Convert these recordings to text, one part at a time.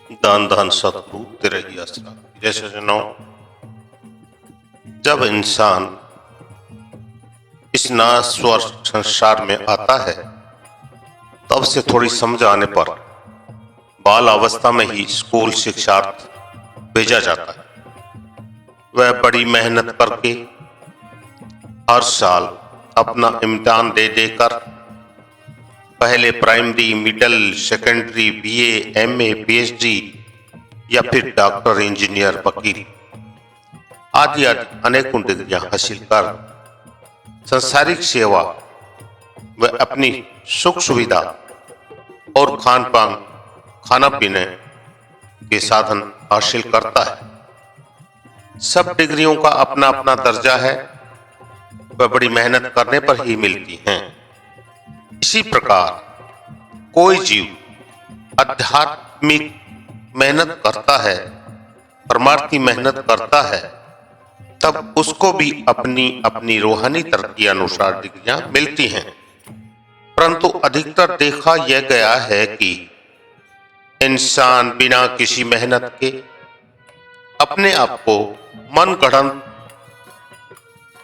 दान दान सतप्रभु तेरे ही आसरा। जैसे सज्जनों, जब इंसान इस नाश्वर संसार में आता है तब से थोड़ी समझ आने पर बाल अवस्था में ही स्कूल शिक्षार्थ भेजा जाता है। वह बड़ी मेहनत करके हर साल अपना इम्तिहान दे देकर पहले primary, middle, secondary, BA, MA, PhD या फिर डॉक्टर, इंजीनियर, वकील आदि आदि अनेकों डिग्रियां हासिल कर संसारिक सेवा व अपनी सुख सुविधा और खान पान, खाना पीने के साधन हासिल करता है। सब डिग्रियों का अपना अपना दर्जा है, वह बड़ी मेहनत करने पर ही मिलती हैं। इसी प्रकार कोई जीव आध्यात्मिक मेहनत करता है, परमार्थी मेहनत करता है, तब उसको भी अपनी अपनी रूहानी तरक्की अनुसार डिग्रियां मिलती हैं। परंतु अधिकतर देखा यह गया है कि इंसान बिना किसी मेहनत के अपने आप को मन गढ़ंत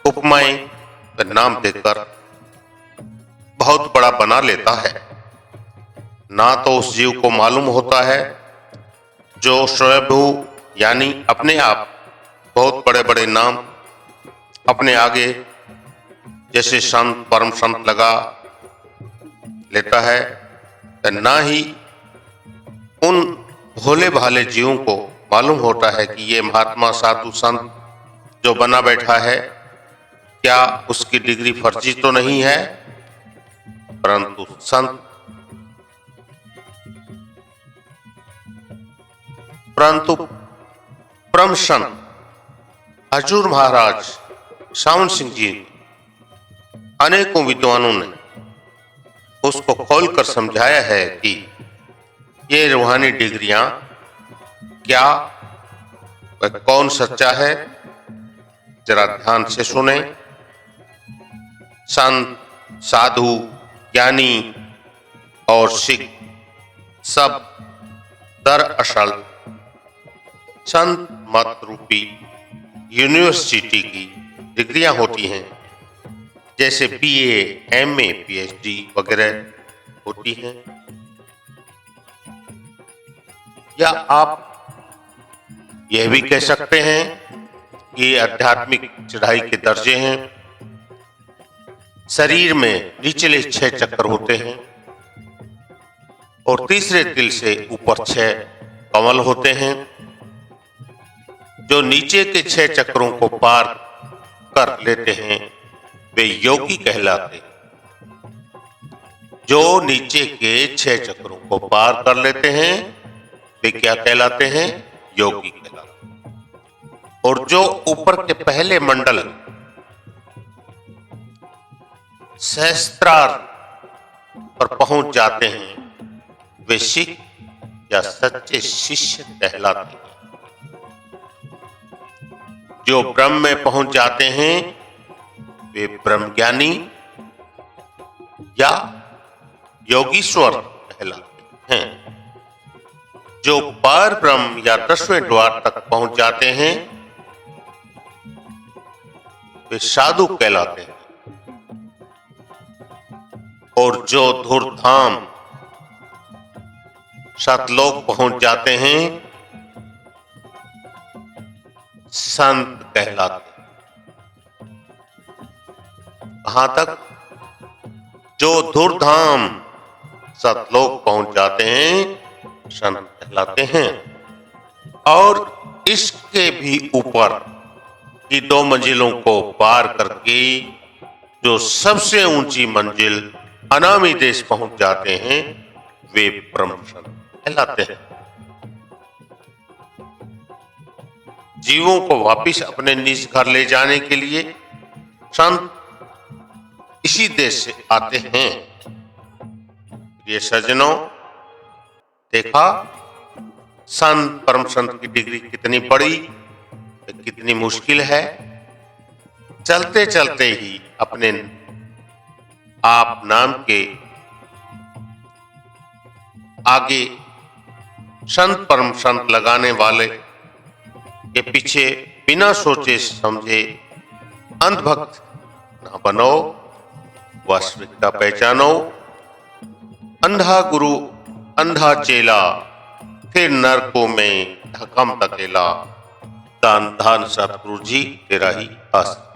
उपमाएं का नाम देकर बहुत बड़ा बना लेता है। ना तो उस जीव को मालूम होता है जो स्वयंभू यानी अपने आप बहुत बड़े बड़े नाम अपने आगे जैसे संत, परम संत लगा लेता है, ना ही उन भोले भाले जीवों को मालूम होता है कि ये महात्मा, साधु, संत जो बना बैठा है, क्या उसकी डिग्री फर्जी तो नहीं है। परंतु परम संत हजूर महाराज सावन सिंह जी, अनेकों विद्वानों ने उसको खोलकर समझाया है कि ये रूहानी डिग्रियां क्या, वह कौन सच्चा है, जरा ध्यान से सुने। संत, साधु, ज्ञानी और सिख सब दरअसल संत मत रूपी यूनिवर्सिटी की डिग्रियां होती हैं, जैसे बीए, एमए, पीएचडी वगैरह होती हैं। या आप यह भी कह सकते हैं कि ये आध्यात्मिक चढ़ाई के दर्जे हैं। शरीर में निचले 6 चक्र होते हैं और तीसरे तिल से ऊपर 6 कमल होते हैं। जो नीचे के 6 चक्रों को पार कर लेते हैं वे योगी कहलाते हैं। जो नीचे के 6 चक्रों को पार कर लेते हैं वे क्या कहलाते हैं? योगी कहलाते हैं। और जो ऊपर के पहले मंडल सहस्त्रार पर पहुंच जाते हैं वे सिख या सच्चे शिष्य कहलाते हैं। जो ब्रह्म में पहुंच जाते हैं वे ब्रह्मज्ञानी या योगीश्वर कहलाते हैं। जो पार ब्रह्म या 10वें द्वार तक पहुंच जाते हैं वे साधु कहलाते हैं। और जो धूर्धाम सतलोक पहुंच जाते हैं संत कहलाते हैं। कहां तक? जो धूर्धाम सतलोक पहुंच जाते हैं संत कहलाते हैं। और इसके भी ऊपर की 2 मंजिलों को पार करके जो सबसे ऊंची मंजिल अनामी देश पहुंच जाते हैं वे ब्रह्म संत कहलाते हैं। जीवों को वापिस अपने निज घर ले जाने के लिए संत इसी देश से आते हैं। ये सज्जनों, देखा संत, परम संत की डिग्री कितनी बड़ी, कितनी मुश्किल है। चलते चलते ही अपने आप नाम के आगे संत परम संत लगाने वाले के पीछे बिना सोचे समझे अंधभक्त ना बनो, वास्तविकता पहचानो। अंधा गुरु अंधा चेला, फिर नरकों में धकम धकेला। दान दान सतगुरु जी तेरा ही आस।